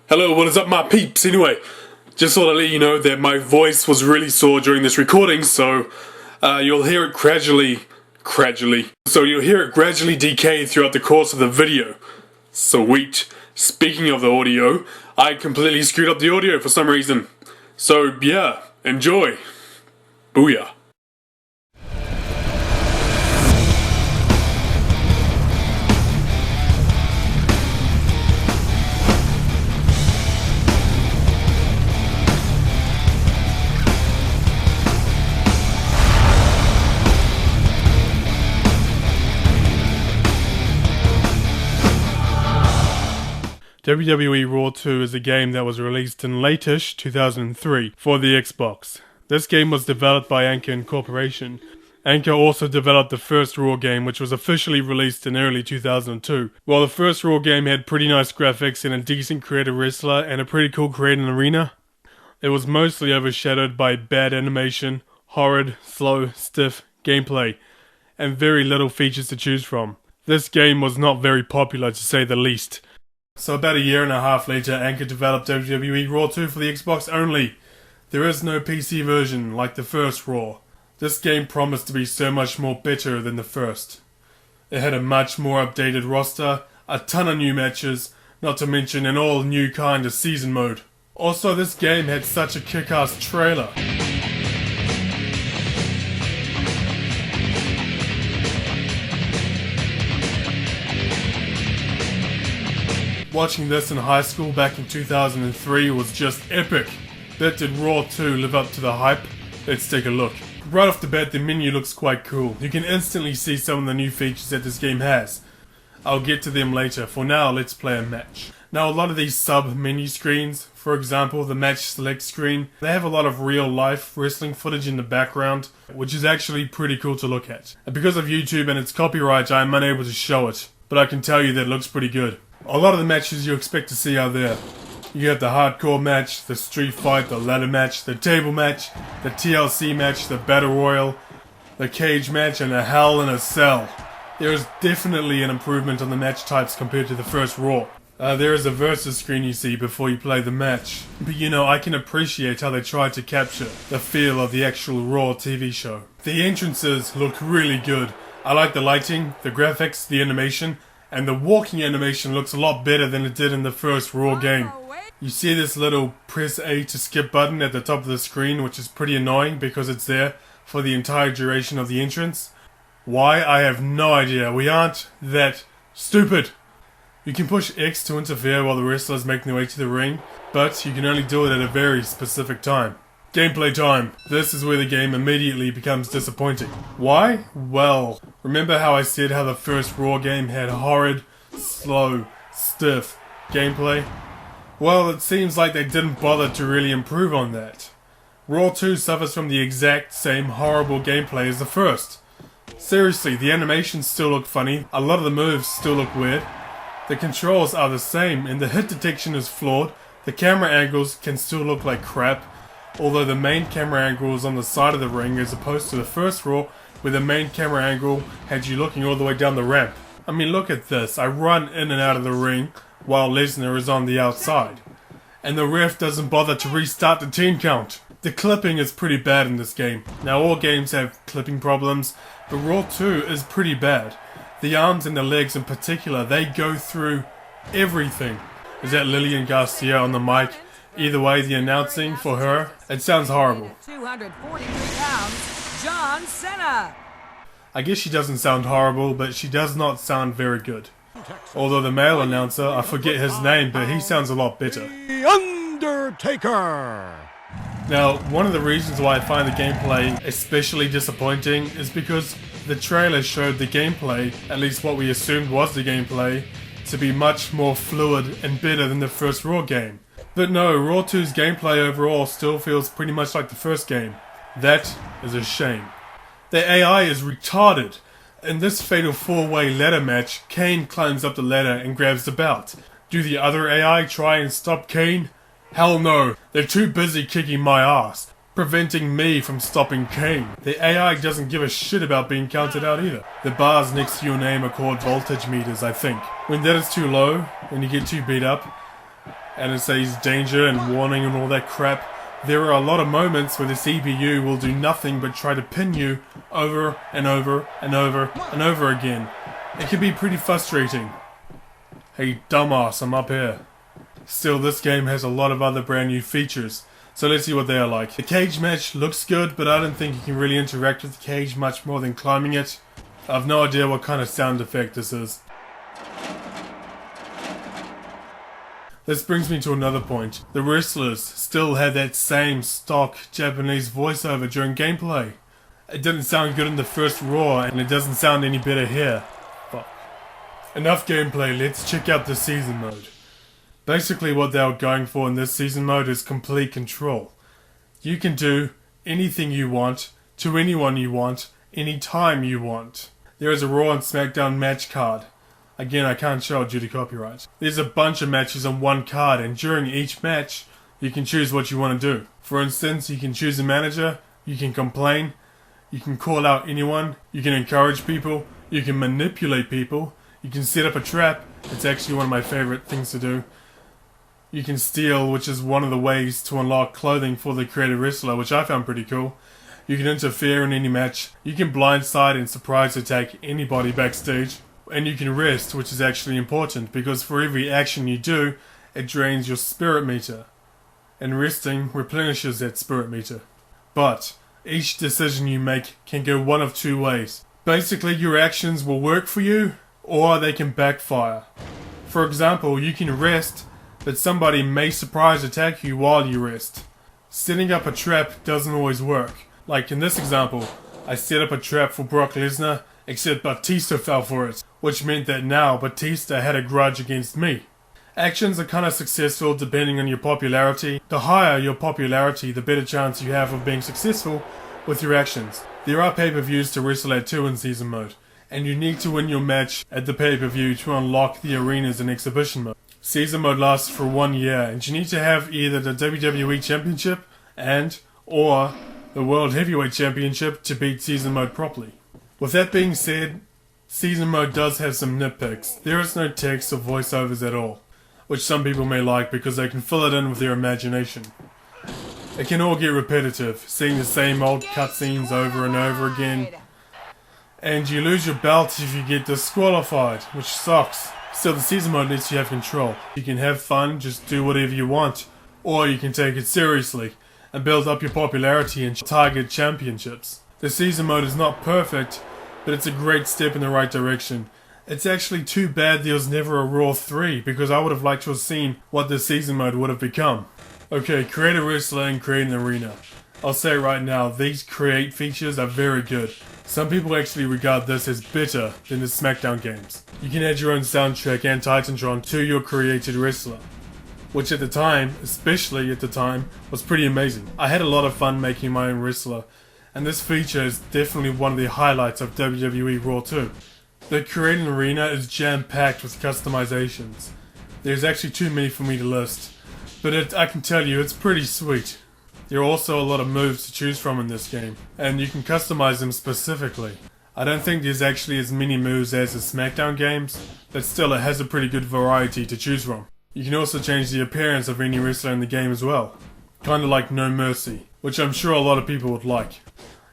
Hello, what is up my peeps? Anyway, just thought I'd let you know that my voice was really sore during this recording, so you'll hear it gradually decay throughout the course of the video. Sweet. Speaking of the audio, I completely screwed up the audio for some reason. So yeah, enjoy. Booyah. Wwe Raw 2 is a game that was released in late-ish 2003 for the Xbox. This game was developed by Anchor Incorporation. Anchor also developed the first Raw game, which was officially released in early 2002. While the first Raw game had pretty nice graphics and a decent creative wrestler and a pretty cool creative arena, it was mostly overshadowed by bad animation, horrid, slow, stiff gameplay, and very little features to choose from. This game was not very popular, to say the least. So about a year and a half later, Anchor developed Wwe Raw 2 for the Xbox only. There is no PC version like the first Raw. This game promised to be so much more better than the first. It had a much more updated roster, a ton of new matches, not to mention an all new kind of season mode. Also, this game had such a kick-ass trailer. Watching this in high school back in 2003 was just epic. But did Raw 2 live up to the hype? Let's take a look. Right off the bat, the menu looks quite cool. You can instantly see some of the new features that this game has. I'll get to them later. For now, let's play a match. Now, a lot of these sub-menu screens, for example, the match select screen, they have a lot of real-life wrestling footage in the background, which is actually pretty cool to look at. And because of YouTube and its copyright, I am unable to show it, but I can tell you that it looks pretty good. A lot of the matches you expect to see are there. You have the hardcore match, the street fight, the ladder match, the table match, the TLC match, the battle royal, the cage match, and a Hell in a Cell. There is definitely an improvement on the match types compared to the first Raw. There is a versus screen you see before you play the match. But you know, I can appreciate how they tried to capture the feel of the actual Raw TV show. The entrances look really good. I like the lighting, the graphics, the animation, and the walking animation looks a lot better than it did in the first Raw game. You see this little press A to skip button at the top of the screen, which is pretty annoying because it's there for the entire duration of the entrance. Why? I have no idea. We aren't that stupid. You can push X to interfere while the wrestler is making their way to the ring, but you can only do it at a very specific time. Gameplay time. This is where the game immediately becomes disappointing. Why? Well, remember how I said how the first Raw game had horrid, slow, stiff gameplay? Well, it seems like they didn't bother to really improve on that. Raw 2 suffers from the exact same horrible gameplay as the first. Seriously, the animations still look funny, a lot of the moves still look weird, the controls are the same, and the hit detection is flawed, the camera angles can still look like crap, although the main camera angle is on the side of the ring as opposed to the first Raw where the main camera angle had you looking all the way down the ramp. I mean, look at this. I run in and out of the ring while Lesnar is on the outside. And the ref doesn't bother to restart the 10 count. The clipping is pretty bad in this game. Now, all games have clipping problems, but Raw 2 is pretty bad. The arms and the legs in particular, they go through everything. Is that Lillian Garcia on the mic? Either way, the announcing for her, it sounds horrible. 243 pounds, John Cena. I guess she doesn't sound horrible, but she does not sound very good. Although the male announcer, I forget his name, but he sounds a lot better. The Undertaker! Now, one of the reasons why I find the gameplay especially disappointing is because the trailer showed the gameplay, at least what we assumed was the gameplay, to be much more fluid and better than the first Raw game. But no, Raw 2's gameplay overall still feels pretty much like the first game. That is a shame. The AI is retarded. In this fatal 4-way ladder match, Kane climbs up the ladder and grabs the belt. Do the other AI try and stop Kane? Hell no, they're too busy kicking my ass, preventing me from stopping Kane. The AI doesn't give a shit about being counted out either. The bars next to your name are called voltage meters, I think. When that is too low, when you get too beat up, and it says danger and warning and all that crap, there are a lot of moments where the CPU will do nothing but try to pin you over and over and over and over again. It can be pretty frustrating. Hey dumbass, I'm up here. Still, this game has a lot of other brand new features, so let's see what they are like. The cage match looks good, but I don't think you can really interact with the cage much more than climbing it. I have no idea what kind of sound effect this is. This brings me to another point. The wrestlers still had that same stock Japanese voiceover during gameplay. It didn't sound good in the first Raw, and it doesn't sound any better here. Fuck. Enough gameplay, let's check out the season mode. Basically what they were going for in this season mode is complete control. You can do anything you want, to anyone you want, anytime you want. There is a Raw and SmackDown match card. Again, I can't show it due to copyright. There's a bunch of matches on one card, and during each match, you can choose what you want to do. For instance, you can choose a manager, you can complain, you can call out anyone, you can encourage people, you can manipulate people, you can set up a trap. It's actually one of my favorite things to do. You can steal, which is one of the ways to unlock clothing for the creative wrestler, which I found pretty cool. You can interfere in any match. You can blindside and surprise attack anybody backstage. And you can rest, which is actually important, because for every action you do, it drains your spirit meter. And resting replenishes that spirit meter. But each decision you make can go one of two ways. Basically, your actions will work for you, or they can backfire. For example, you can rest, but somebody may surprise attack you while you rest. Setting up a trap doesn't always work. Like in this example, I set up a trap for Brock Lesnar, except Batista fell for it, which meant that now Batista had a grudge against me. Actions are kinda successful depending on your popularity. The higher your popularity, the better chance you have of being successful with your actions. There are pay-per-views to wrestle at 2 in season mode, and you need to win your match at the pay-per-view to unlock the arenas in exhibition mode. Season mode lasts for 1 year, and you need to have either the WWE Championship or the World Heavyweight Championship to beat season mode properly. With that being said, season mode does have some nitpicks. There is no text or voiceovers at all, which some people may like because they can fill it in with their imagination. It can all get repetitive, seeing the same old cutscenes over and over again, and you lose your belt if you get disqualified, which sucks. Still, the season mode lets you have control. You can have fun, just do whatever you want, or you can take it seriously and build up your popularity and target championships. The season mode is not perfect, but it's a great step in the right direction. It's actually too bad there was never a Raw 3, because I would have liked to have seen what the season mode would have become. Okay, create a wrestler and create an arena. I'll say right now, these create features are very good. Some people actually regard this as better than the SmackDown games. You can add your own soundtrack and Titantron to your created wrestler, which at the time, especially at the time, was pretty amazing. I had a lot of fun making my own wrestler, and this feature is definitely one of the highlights of WWE Raw 2. The create an arena is jam-packed with customizations. There's actually too many for me to list, but I can tell you it's pretty sweet. There are also a lot of moves to choose from in this game, and you can customize them specifically. I don't think there's actually as many moves as the SmackDown games, but still it has a pretty good variety to choose from. You can also change the appearance of any wrestler in the game as well, kinda like No Mercy, which I'm sure a lot of people would like.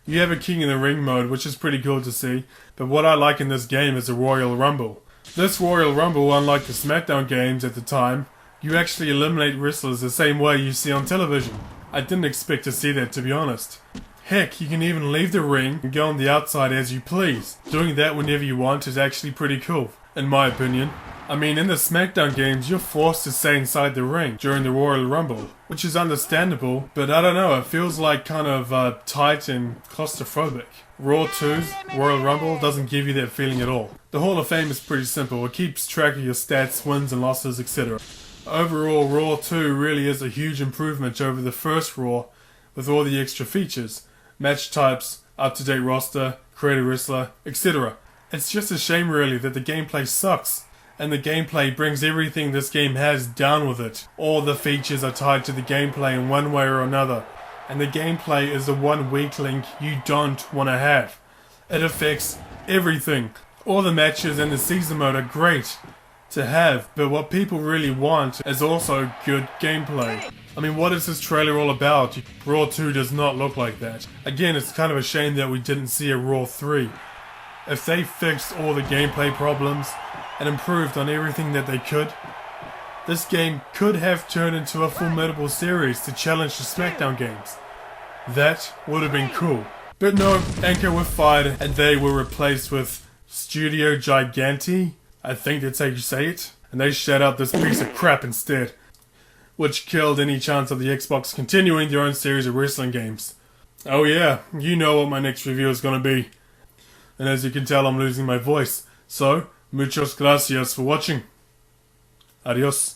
You have a King in the Ring mode, which is pretty cool to see, but what I like in this game is a Royal Rumble. This Royal Rumble, unlike the SmackDown games at the time, you actually eliminate wrestlers the same way you see on television. I didn't expect to see that, to be honest. Heck, you can even leave the ring and go on the outside as you please. Doing that whenever you want is actually pretty cool, in my opinion. I mean, in the SmackDown games, you're forced to stay inside the ring during the Royal Rumble, which is understandable, but I don't know, it feels like kind of tight and claustrophobic. Raw 2's Royal Rumble doesn't give you that feeling at all. The Hall of Fame is pretty simple, it keeps track of your stats, wins and losses, etc. Overall, Raw 2 really is a huge improvement over the first Raw, with all the extra features, match types, up-to-date roster, create a wrestler, etc. It's just a shame really that the gameplay sucks, and the gameplay brings everything this game has down with it. All the features are tied to the gameplay in one way or another, and the gameplay is the one weak link you don't want to have. It affects everything. All the matches and the season mode are great, to have, but what people really want is also good gameplay. I mean, what is this trailer all about? Raw 2 does not look like that. Again, it's kind of a shame that we didn't see a Raw 3. If they fixed all the gameplay problems and improved on everything that they could, this game could have turned into a formidable series to challenge the SmackDown games. That would have been cool. But no, Anchor were fired and they were replaced with Studio Gigante, I think that's how you say it, and they shut out this piece of crap instead, which killed any chance of the Xbox continuing their own series of wrestling games. Oh yeah, you know what my next review is gonna be. And as you can tell, I'm losing my voice. So, muchas gracias for watching. Adios.